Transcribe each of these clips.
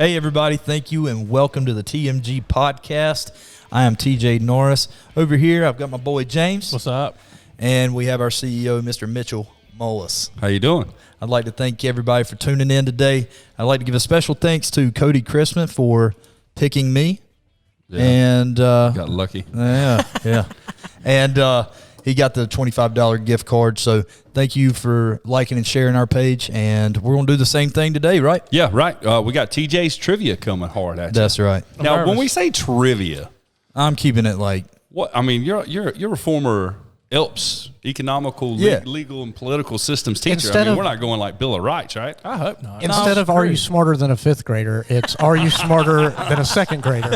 Hey, everybody. Thank you and welcome to the TMG Podcast. I am TJ Norris. Over here, I've got my boy James. What's up? And we have our CEO, Mr. Mitchell Mullis. How you doing? I'd like to thank everybody for tuning in today. I'd like to give a special thanks to Cody Chrisman for picking me. Yeah. And got lucky. Yeah. And he got the $25 gift card. So thank you for liking and sharing our page. And we're going to do the same thing today, right? Yeah, right. We got TJ's trivia coming hard at you. That's right. Now, when we say trivia, I'm keeping it like what I mean, you're a former ELPS, economical, legal, and political systems teacher. We're not going like Bill of Rights, right? I hope not. Instead of are you smarter than a fifth grader, it's are you smarter than a second grader?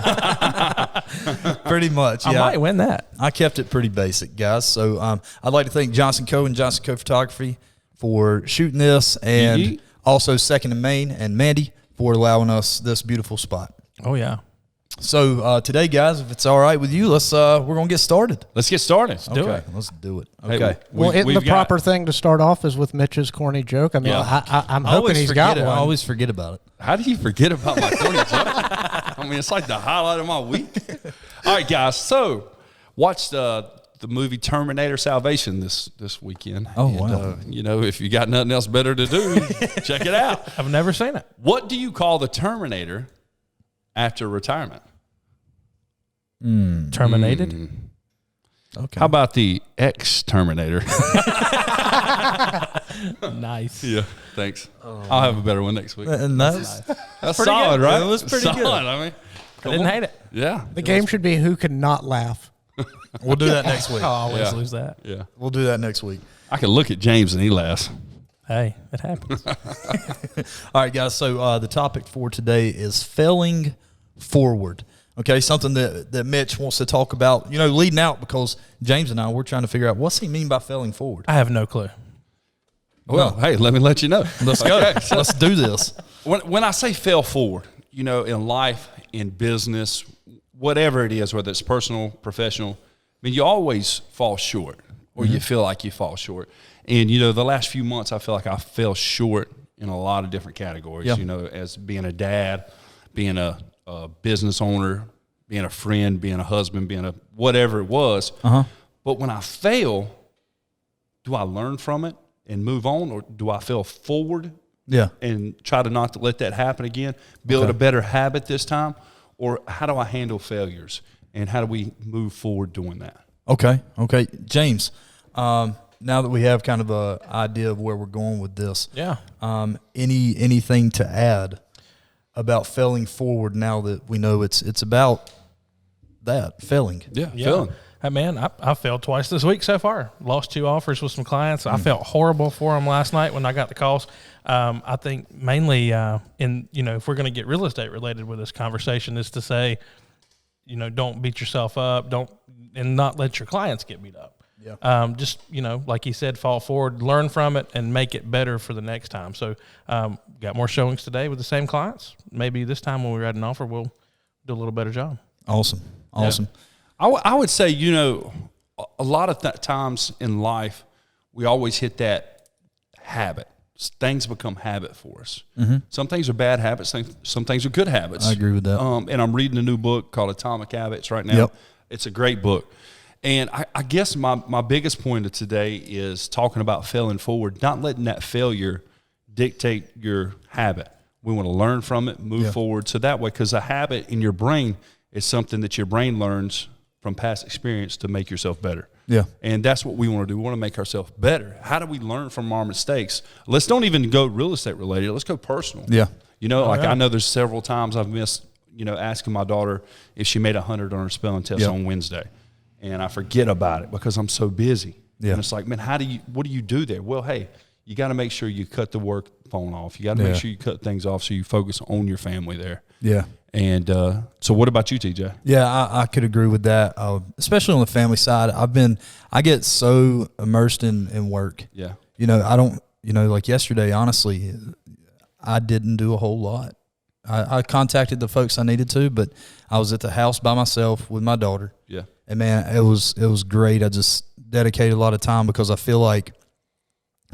pretty much. Yeah, I might win that. I kept it pretty basic, guys. So I'd like to thank Johnson Co. and Johnson Co. Photography for shooting this, and also Second and Main and Mandy for allowing us this beautiful spot. Oh, yeah. So today, guys, if it's all right with you, we're gonna get started. Let's get started. Let's do it. Okay. Hey, Well, the proper thing to start off is with Mitch's corny joke. I mean, I'm hoping he's got one. I always forget about it. How do you forget about my corny joke? I mean, it's like the highlight of my week. All right, guys. So, watched the movie Terminator Salvation this weekend. Oh, wow. If you got nothing else better to do, check it out. I've never seen it. What do you call the Terminator after retirement? Terminated? Okay. How about the ex-Terminator? Nice. Yeah, thanks. I'll have a better one next week. And that's That's solid, good. right? It was pretty solid. good. I mean, I didn't hate it. yeah. The game should be who can not laugh. We'll do that next week. I always Yeah. lose that. Yeah. We'll do that next week. I can look at James and he laughs. Hey, it happens. All right, guys. So the topic for today is failing forward. Okay, something that Mitch wants to talk about, leading out, because James and I, we're trying to figure out what's he mean by failing forward. I have no clue. Well, hey, let me let you know. Let's go. Let's do this. When I say fail forward, in life, in business, whatever it is, whether it's personal, professional, I mean, you always fall short, or you feel like you fall short. And, the last few months, I feel like I fell short in a lot of different categories, as being a dad, being a business owner, being a friend, being a husband, being a whatever it was. But when I fail, do I learn from it and move on, or do I fail forward and try to not to let that happen again, build a better habit this time? Or how do I handle failures, and how do we move forward doing that? Okay. James, now that we have kind of an idea of where we're going with this, anything to add about failing forward now that we know it's about that, failing? Failing. Hey, man, I failed twice this week so far. Lost 2 offers with some clients. I felt horrible for them last night when I got the calls. I think mainly if we're going to get real estate related with this conversation, is to say, don't beat yourself up, and not let your clients get beat up. Yeah. Just, like he said, fall forward, learn from it, and make it better for the next time. So got more showings today with the same clients. Maybe this time when we're at an offer, we'll do a little better job. Awesome. Yeah. I would say, a lot of times in life, we always hit that habit. Things become habit for us. Some things are bad habits. Some things are good habits. I agree with that. And I'm reading a new book called Atomic Habits right now. Yep. It's a great book. And I guess my biggest point of today is talking about failing forward, not letting that failure dictate your habit. We want to learn from it, move forward. So that way, because a habit in your brain is something that your brain learns from past experience to make yourself better. Yeah. And that's what we want to do. We want to make ourselves better. How do we learn from our mistakes? Let's don't even go real estate related. Let's go personal. Yeah. I know there's several times I've missed, asking my daughter if she made 100 on her spelling test on Wednesday. And I forget about it because I'm so busy. Yeah. And it's like, man, what do you do there? Well, hey, you got to make sure you cut the work phone off. You got to make sure you cut things off so you focus on your family there. Yeah. And so what about you, TJ? Yeah, I could agree with that, especially on the family side. I get so immersed in work. Yeah. I don't, like yesterday, honestly, I didn't do a whole lot. I contacted the folks I needed to, but I was at the house by myself with my daughter. Yeah. And, man, it was great. I just dedicated a lot of time because I feel like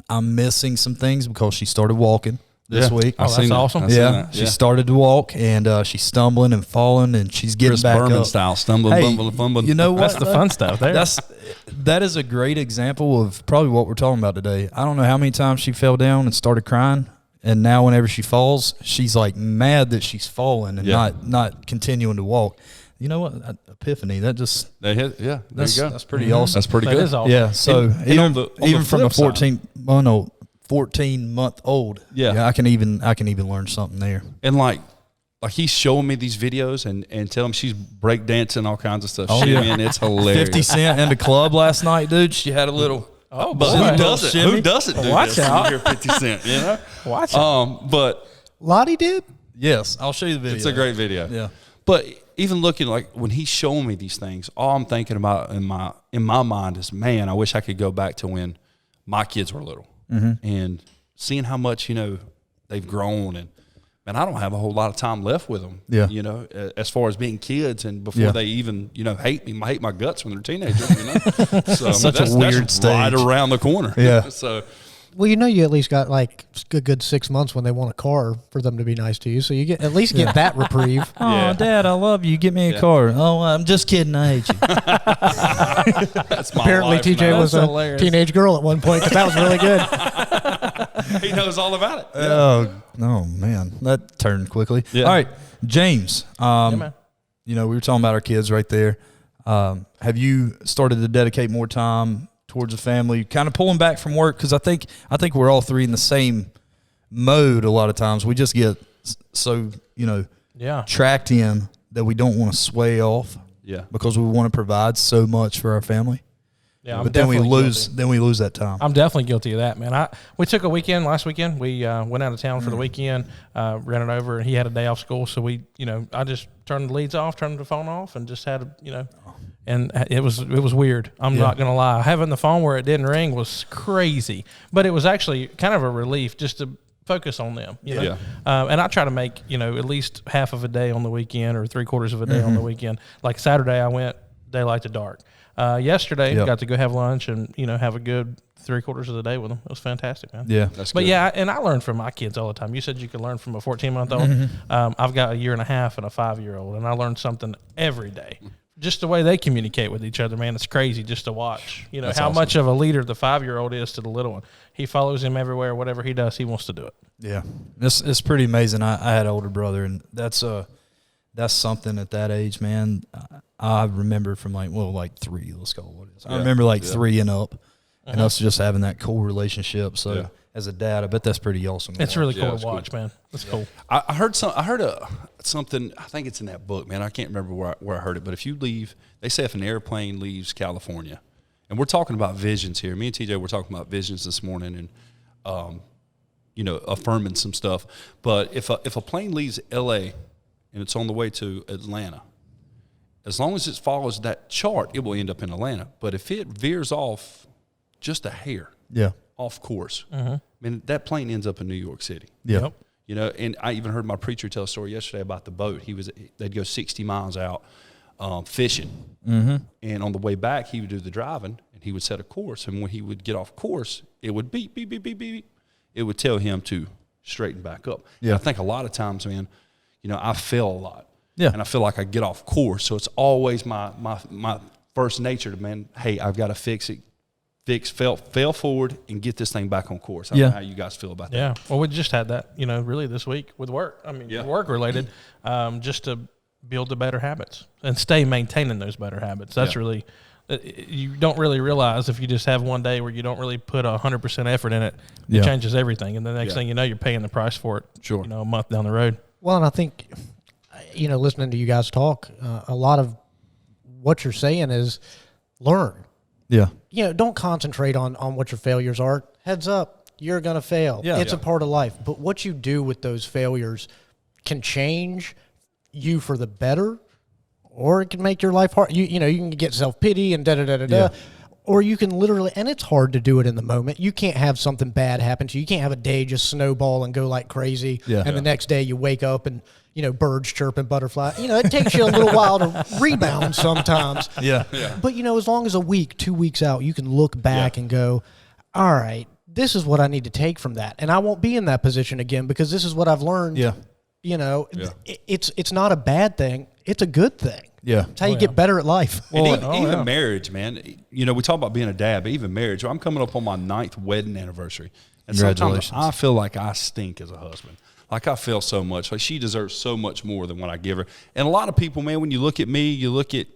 I'm missing some things because she started walking. this week. Oh, that's awesome. Yeah, she started to walk, and she's stumbling and falling, and she's getting Chris back Berman up. style, stumbling, bumbling, fumbling. You know what? That's the fun stuff there. That is a great example of probably what we're talking about today. I don't know how many times she fell down and started crying, and now whenever she falls, she's like mad that she's falling and not continuing to walk. You know what? Epiphany. That just there you go. That's pretty awesome. That's pretty that good. Is awesome. Yeah. So and even from a 14 month old, I can even learn something there. And like he's showing me these videos and telling me she's break dancing, all kinds of stuff. Oh, yeah. Man, it's hilarious. 50 Cent in the club last night, dude. She had a little. Oh, but boy. who doesn't? Who doesn't do Watch this out. when you hear 50 Cent? You know. Watch out. But Lottie did. Yes, I'll show you the video. it's a great video. Yeah. But even looking like when he's showing me these things, all I'm thinking about in my mind is, man, I wish I could go back to when my kids were little and seeing how much they've grown, and man, I don't have a whole lot of time left with them. Yeah. As far as being kids, and before they even hate my guts when they're teenagers. So Such a weird that's stage. right around the corner. Yeah. So. Well, you at least got like a good 6 months when they want a car for them to be nice to you. So you at least get that reprieve. Oh, Dad, I love you. Get me a car. Oh, I'm just kidding. I hate you. That's my Apparently, life TJ now. was a hilarious. teenage girl at one point because that was really good. He knows all about it. Oh man, that turned quickly. Yeah. All right, James. Man. We were talking about our kids right there. Have you started to dedicate more time towards the family, kind of pulling back from work? Because I think we're all three in the same mode. A lot of times we just get so tracked in that we don't want to sway off. Yeah. Because we want to provide so much for our family. Yeah, but then we lose that time. I'm definitely guilty of that, man. We took a weekend last weekend. We went out of town for the weekend, ran it over, and he had a day off school. So I just turned the leads off, turned the phone off, and just had and it was weird. I'm not gonna lie. Having the phone where it didn't ring was crazy, but it was actually kind of a relief just to focus on them. And I try to make at least half of a day on the weekend or 3/4 of a day on the weekend. Like Saturday, I went daylight to dark. Yesterday, got to go have lunch and have a good 3/4 of the day with them. It was fantastic, man. Yeah, that's but good. and I learn from my kids all the time. You said you can learn from a 14-month-old. I've got a 1.5 and a 5-year-old, and I learn something every day. Just the way they communicate with each other, man, it's crazy just to watch. That's how awesome. Much of a leader the 5-year-old is to the little one. He follows him everywhere. Whatever he does, he wants to do it. Yeah, it's pretty amazing. I had an older brother, and that's something at that age, man. I remember from like 3. Let's call it what it is. I remember 3 and up, and us just having that cool relationship. So as a dad, I bet that's pretty awesome. It's really cool to watch, man. It's cool. I heard something. I think it's in that book, man. I can't remember where I heard it, but if you leave, they say if an airplane leaves California, and we're talking about visions here. Me and TJ were talking about visions this morning, and affirming some stuff. But if a plane leaves L.A. and it's on the way to Atlanta, as long as it follows that chart, it will end up in Atlanta. But if it veers off just a hair, off course, that plane ends up in New York City. Yeah. And I even heard my preacher tell a story yesterday about the boat. They'd go 60 miles out fishing, and on the way back, he would do the driving, and he would set a course. And when he would get off course, it would beep, beep, beep, beep, beep. It would tell him to straighten back up. Yeah. And I think a lot of times, man, I fail a lot. Yeah. And I feel like I get off course. So it's always my first nature to, man, hey, I've got to fix it. Fail forward and get this thing back on course. I don't know how you guys feel about that. Yeah. Well, we just had that, really this week with work. I mean, work related, just to build the better habits and stay maintaining those better habits. That's really, you don't really realize if you just have one day where you don't really put 100% effort in it, it changes everything. And the next thing you know, you're paying the price for it, a month down the road. Well, and I think, listening to you guys talk, a lot of what you're saying is learn. Yeah. Don't concentrate on what your failures are. Heads up, you're going to fail. Yeah. It's a part of life. But what you do with those failures can change you for the better, or it can make your life hard. You can get self-pity and da-da-da-da-da. Or you can literally, and it's hard to do it in the moment. You can't have something bad happen to you. You can't have a day just snowball and go like crazy. Yeah. And the next day you wake up and, birds chirping, butterfly. It takes you a little while to rebound sometimes. Yeah. But, as long as a week, 2 weeks out, you can look back and go, all right, this is what I need to take from that. And I won't be in that position again because this is what I've learned. Yeah. You know, it's not a bad thing. It's a good thing. Yeah. It's how you get better at life. Well, even marriage, man. You know, we talk about being a dad, but even marriage. I'm coming up on my 9th wedding anniversary. And Congratulations. Sometimes I feel like I stink as a husband. Like I feel so much. Like she deserves so much more than what I give her. And a lot of people, man, when you look at me, you look at,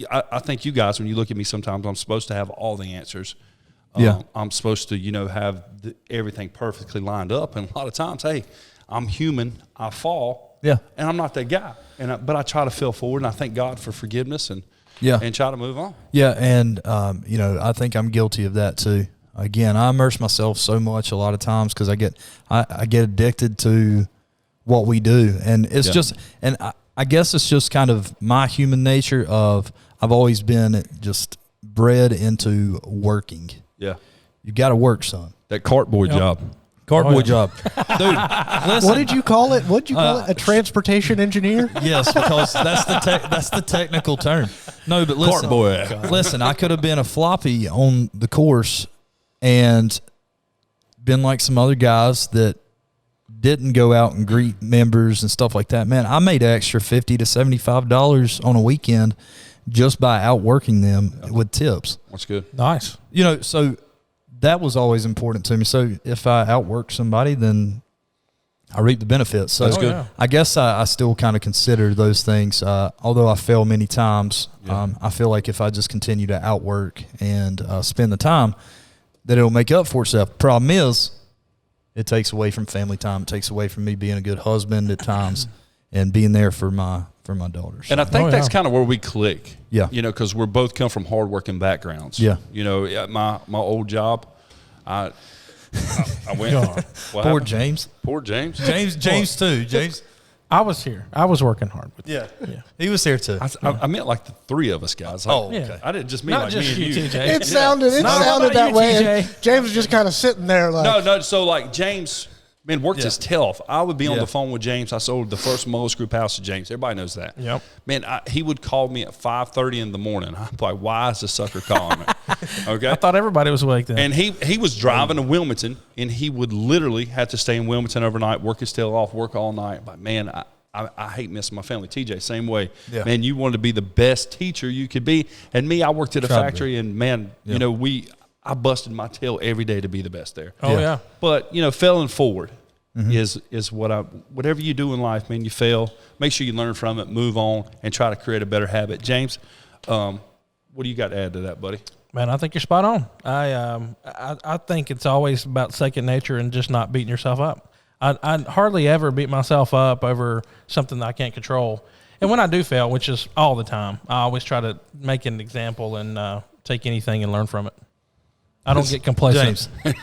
I think you guys, when you look at me sometimes, I'm supposed to have all the answers. I'm supposed to, you know, have everything perfectly lined up. And a lot of times, hey, I'm human. I fall. Yeah. And I'm not that guy. But I try to fail forward, and I thank God for forgiveness and try to move on. Yeah, and, you know, I think I'm guilty of that too. Again, I immerse myself so much a lot of times because I get addicted to what we do. And it's just – and I guess it's just kind of my human nature of I've always been just bred into working. Yeah. You got to work, son. That cartboy job. Cardboard job. Dude, listen. What did you call it? What did you call it? A transportation engineer? Yes, because that's the technical term. No, but listen. Cartboy. Listen, I could have been a floppy on the course and been like some other guys that didn't go out and greet members and stuff like that. Man, I made an extra $50 to $75 on a weekend just by outworking them with tips. That's good. Nice. You know, so that was always important to me. So if I outwork somebody, then I reap the benefits. So that's good. I guess I still kind of consider those things. Although I fail many times, I feel like if I just continue to outwork and spend the time, that it'll make up for itself. Problem is, it takes away from family time. It takes away from me being a good husband at times and being there for my daughters. And I think that's kind of where we click. Yeah. You know, because we're both come from hardworking backgrounds. Yeah. You know, at my old job, I went. Poor James. Poor James. James too. James. I was here. I was working hard with Yeah. He was here too. I meant like the three of us guys. Like, okay. I didn't just mean Not like just me and you, you. TJ. It sounded that you, way. TJ. And James was just kind of sitting there like. No. So like James, man, worked his tail off. I would be on the phone with James. I sold the first Mullis Group house to James. Everybody knows that. Yep. Man, he would call me at 5:30 in the morning. I'm like, why is the sucker calling me? Okay. I thought everybody was awake then. And he was driving to Wilmington, and he would literally have to stay in Wilmington overnight, work his tail off, work all night. But man, I hate missing my family. TJ, same way. Yeah. Man, you wanted to be the best teacher you could be. And me, I worked at a factory, and man, you know, I busted my tail every day to be the best there. Oh yeah. But you know, failing forward is whatever you do in life, man, you fail. Make sure you learn from it, move on, and try to create a better habit. James, what do you got to add to that, buddy? Man, I think you're spot on. I think it's always about second nature and just not beating yourself up. I hardly ever beat myself up over something that I can't control. And when I do fail, which is all the time, I always try to make an example and take anything and learn from it. I don't get complacent. James,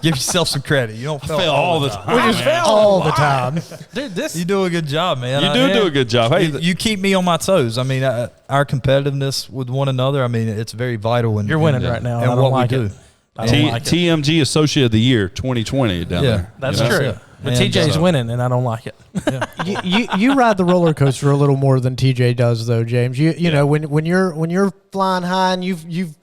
give yourself some credit. You don't fail all the time. We just fail all the time. Dude, you do a good job, man. You do a good job. Hey, you keep me on my toes. I mean, our competitiveness with one another, I mean, it's very vital. You're winning right now. And what we do. TMG Associate of the Year 2020 down there. That's true. But TJ's winning, and I don't like it. You ride the roller coaster a little more than TJ does, though, James. You know when you're flying high and you've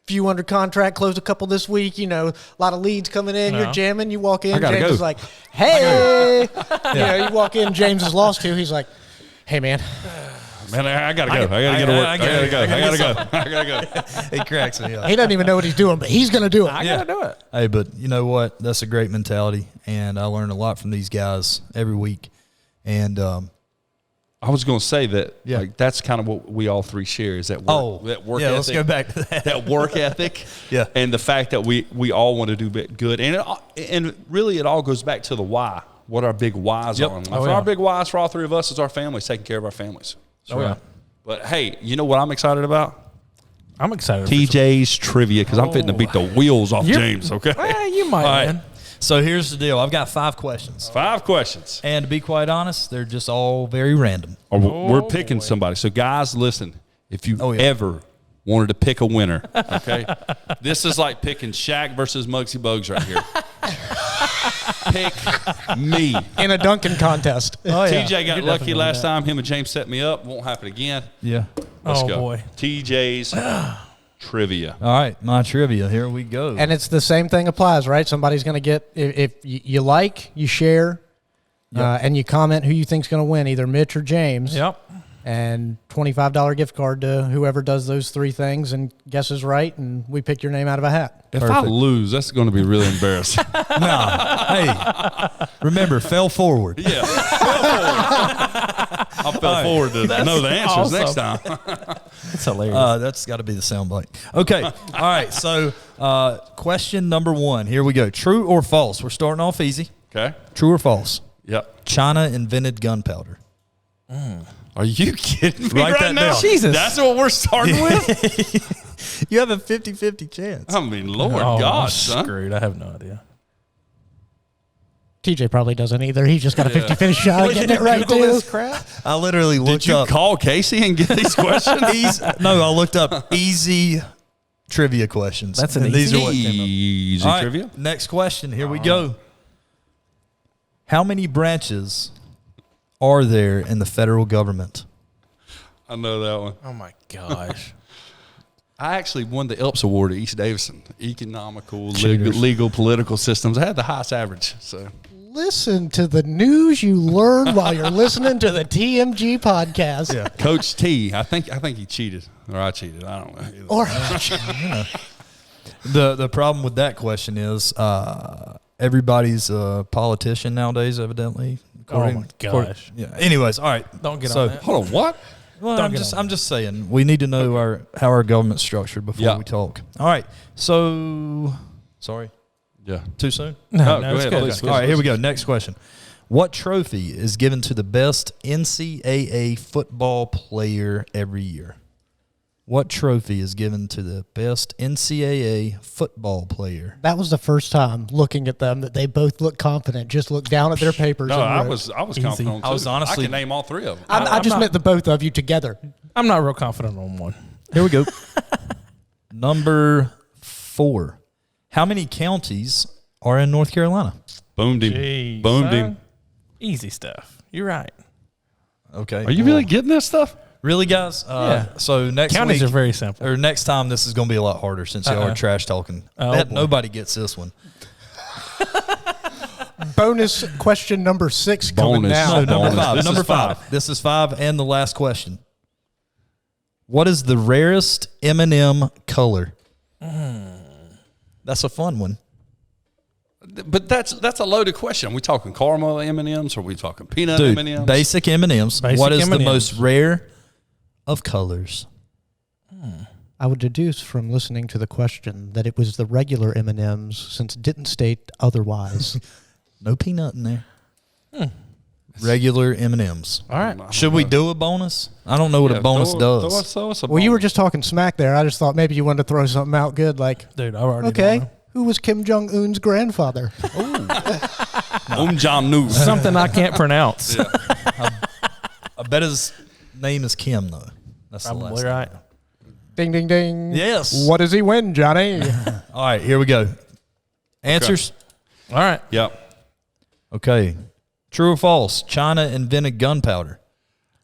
few under contract, closed a couple this week. You know, a lot of leads coming in. You're jamming. You walk in. James is like, "Hey," you walk in. James is lost too. He's like, "Hey, man." Man, I gotta go. I gotta get to work. I gotta go. He cracks me up. He doesn't even know what he's doing, but he's gonna do it. I gotta do it. Hey, but you know what? That's a great mentality, and I learn a lot from these guys every week. And I was going to say that like, that's kind of what we all three share is that work, that work ethic. Let's go back to that. That work ethic. And the fact that we all want to do good. And really it all goes back to the why, what our big whys are. Our big whys for all three of us is our families, taking care of our families. But, hey, you know what I'm excited about? I'm excited. TJ's trivia because I'm fitting to beat the wheels off James, okay? You might, man. So here's the deal. I've got 5 questions. 5 questions. And to be quite honest, they're just all very random. We're picking somebody. So, guys, listen. If you ever wanted to pick a winner, okay, this is like picking Shaq versus Muggsy Bogues right here. Pick me. In a dunking contest. TJ got lucky last time. Him and James set me up. Won't happen again. Yeah. Let's go. Boy. TJ's Trivia. All right, my trivia. Here we go. And it's the same thing applies, right? Somebody's going to get, if you like, you share, and you comment who you think's going to win, either Mitch or James. Yep. And $25 gift card to whoever does those three things and guesses right, and we pick your name out of a hat. If I lose, that's going to be really embarrassing. Hey, remember, fell forward. Yeah. I fell forward to know the answers next time. That's hilarious. That's got to be the soundbite. Okay. All right. So, question number 1. Here we go. True or false? We're starting off easy. Okay. True or false? Yep. China invented gunpowder. Are you kidding me Write that now? down. Jesus. That's what we're starting with? You have a 50-50 chance. I mean, Lord I'm God, son. screwed. I have no idea. TJ probably doesn't either. He's just got a 50-50 shot of getting it right, too. crap? I literally looked Did you up. call Casey and get these questions? No, I looked up easy trivia questions. That's an and easy- these are what came up. Easy All right, trivia. next question. Here we go. How many branches are there in the federal government? I know that one. Oh, my gosh. I actually won the Elps Award at East Davidson. Economical, Cheaters. legal, political systems. I had the highest average. So Listen to the news you learn while you're listening to the TMG podcast. Yeah. Coach T, I think he cheated. Or I cheated. I don't know. Or The problem with that question is everybody's a politician nowadays, evidently. Oh, my gosh. Yeah. Anyways, all right. Don't get So- on that. Hold on, what? Well, Don't I'm get just on I'm just saying we need to know how our government's structured before we talk. All right. So sorry. Yeah. Too soon? No, go it's ahead, good. please. All right, here we go. Next question. What trophy is given to the best NCAA football player every year? What trophy is given to the best NCAA football player? that was the first time looking at them that they both look confident. Just look down at their papers. No, and I wrote. was Easy. confident on two. I was honestly- I can name all three of them. I just I'm meant the both of you together. I'm not real confident on one. Here we go. Number 4. How many counties are in North Carolina? Boomed him. Jeez, Boomed son. him. Easy stuff. You're right. Okay. Are you really getting this stuff? Really, guys? Yeah. So next Counties week, are very simple. or next time, this is going to be a lot harder since y'all are trash talking. Oh, boy. Nobody gets this one. Bonus question number 6 coming Bonus. now. No, number bonus. 5. This Number is 5. This is 5 and the last question. What is the rarest M&M color? That's a fun one. But that's a loaded question. Are we talking caramel M&Ms or are we talking peanut Dude, M&Ms? basic M&Ms. Basic What is the M&Ms. most rare of colors? I would deduce from listening to the question that it was the regular M&Ms since it didn't state otherwise. No peanut in there. Regular M&Ms. All right. Should we do a bonus? I don't know what a bonus does. Throw us a Well, you were bonus. just talking smack there. I just thought maybe you wanted to throw something out good like, Dude, I already okay, know. who was Kim Jong-un's grandfather? John News. Something I can't pronounce. I bet his name is Kim, though. That's the Probably last right. Ding, ding, ding. Yes. What does he win, Johnny? All right, here we go. Answers? All right. Yep. Okay. True or false? China invented gunpowder.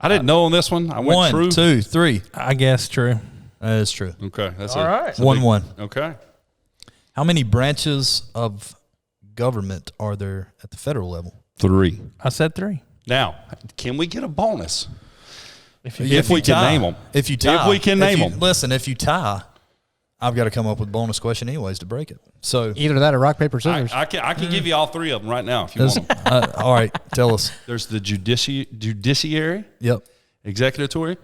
I didn't know on this one. I went 1, true. 2, 3. I guess true. That is true. Okay. That's All right. 1-1. Okay. How many branches of government are there at the federal level? 3. I said 3. Now, can we get a bonus? If you If we can tie. name them. If you tie. If we can name you- them. Listen, if you tie, I've got to come up with a bonus question anyways to break it. So, Either that or rock, paper, scissors. I can give you all 3 of them right now if you want them. all right, tell us. There's the judiciary, Yep. executory,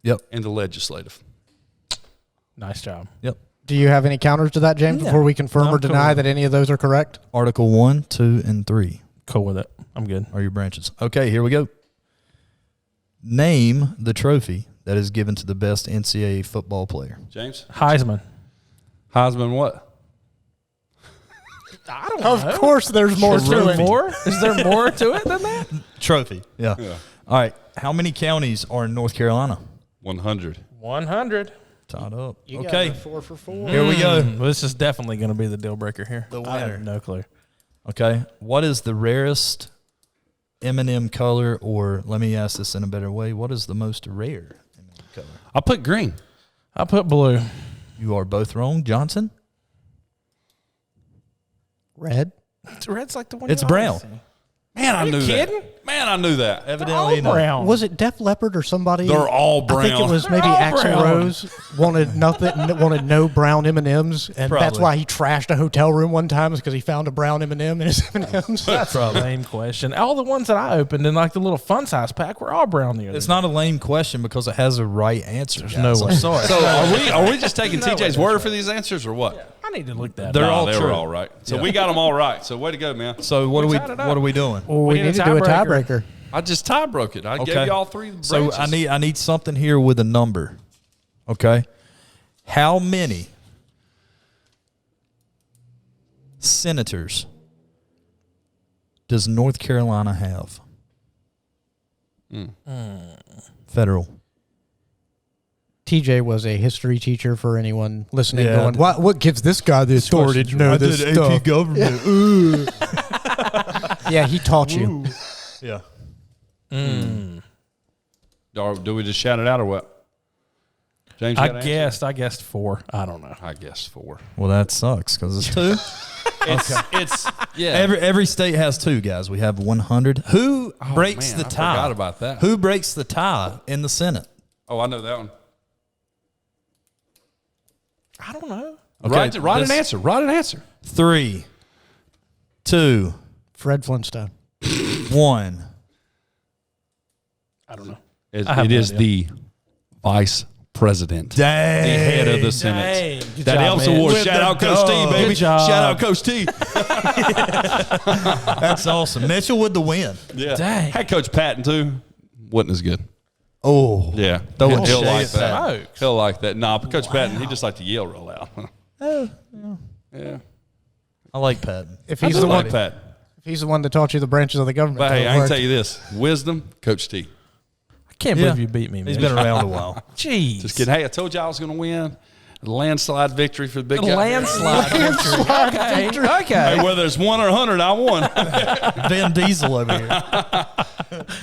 Yep. and the legislative. Nice job. Yep. Do you have any counters to that, James, before we confirm No, or I'm cool deny with that any of those are correct? Article 1, 2, and 3 Cool with it. I'm good. are your branches. Okay, here we go. Name the trophy that is given to the best NCAA football player. James? Heisman. Heisman what? I don't Of course there's more Is to there it. more? Is there more to it than that? Trophy. Yeah. All right. How many counties are in North Carolina? 100. 100. Tied up. You Okay. got a 4 for 4. Here we go. Well, this is definitely going to be the deal breaker here. The I winner. have no clue. Okay. What is the rarest M&M color, or let me ask this in a better way, what is the most rare M&M color? I'll put green. I put blue. You are both wrong. Johnson? Red. Red's like the one. It's brown. Man, I knew kidding? that. Man, I knew that. Evidently all brown. Was it Def Leppard or somebody? They're all brown. I think it was maybe all Axl brown. Rose wanted no brown M&Ms, and that's Probably. why he trashed a hotel room one time, is because he found a brown M&M in his M&Ms. That's a lame question. All the ones that I opened in like the little fun size pack were all brown the other It's day. not a lame question because it has a right answer. There's no way. I'm sorry. So are we just taking TJ's word for these answers or what? I need to look that They're up. all they true. were all right. So we got them all right. So way to go, man. So what tied it up. are we doing? Well, we need to do a tiebreaker. I just tie broke it. I gave you all three branches. So I need something here with a number. Okay. How many senators does North Carolina have? Federal. TJ was a history teacher for anyone listening. Yeah, Going, what gives this guy the authority to know this stuff? AP government. Yeah, he taught you. Yeah. Do we just shout it out or what? James, you got an answer? I guessed 4. I don't know. I guess 4. Well, that sucks because it's 2. It's yeah. Every state has 2, guys. We have 100. Who breaks man, the I tie? forgot about that. Who breaks the tie in the Senate? Oh, I know that one. I don't know. Okay, Write an answer. Write an answer. 3, 2, Fred Flintstone. 1. I don't know. It have no is idea. the vice president. Dang. The head of the Senate. Dang. Good That job, Elsa man. Award. With Shout the out Coach T, dub. baby. Good job. Shout out Coach T. That's awesome. Mitchell with the win. Yeah. Dang. Had Coach Patton too. Wasn't as good. Oh. Yeah. Throwing He'll shade like at that. Smokes. He'll like that. Nah, but Coach Patton, he just like to yell real loud. Yeah. I like Patton. If I he's do the like one, Patton. if he's the one that taught you the branches of the government. But hey, that'll I can work. tell you this. Wisdom, Coach T. I can't Yeah. believe you beat me, man. He's been around a while. Jeez. Just kidding. Hey, I told you I was going to win. A landslide victory for the big guy. Landslide victory. Okay. Okay. Hey, whether it's 1 or 100, I won. Vin Diesel over here.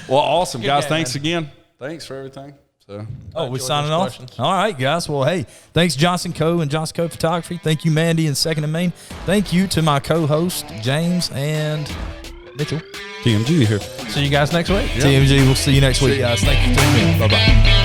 Well, awesome, guys. game, Thanks again. Thanks for everything. So, Oh, we enjoyed signing those off? questions. All right, guys. Well, hey, thanks Johnson Co. and Johnson Co. Photography. Thank you, Mandy and Second and Main. Thank you to my co-host, James and Mitchell. TMG here. See you guys next week. TMG, we'll see you next week, guys. Thank you for tuning in. Bye-bye.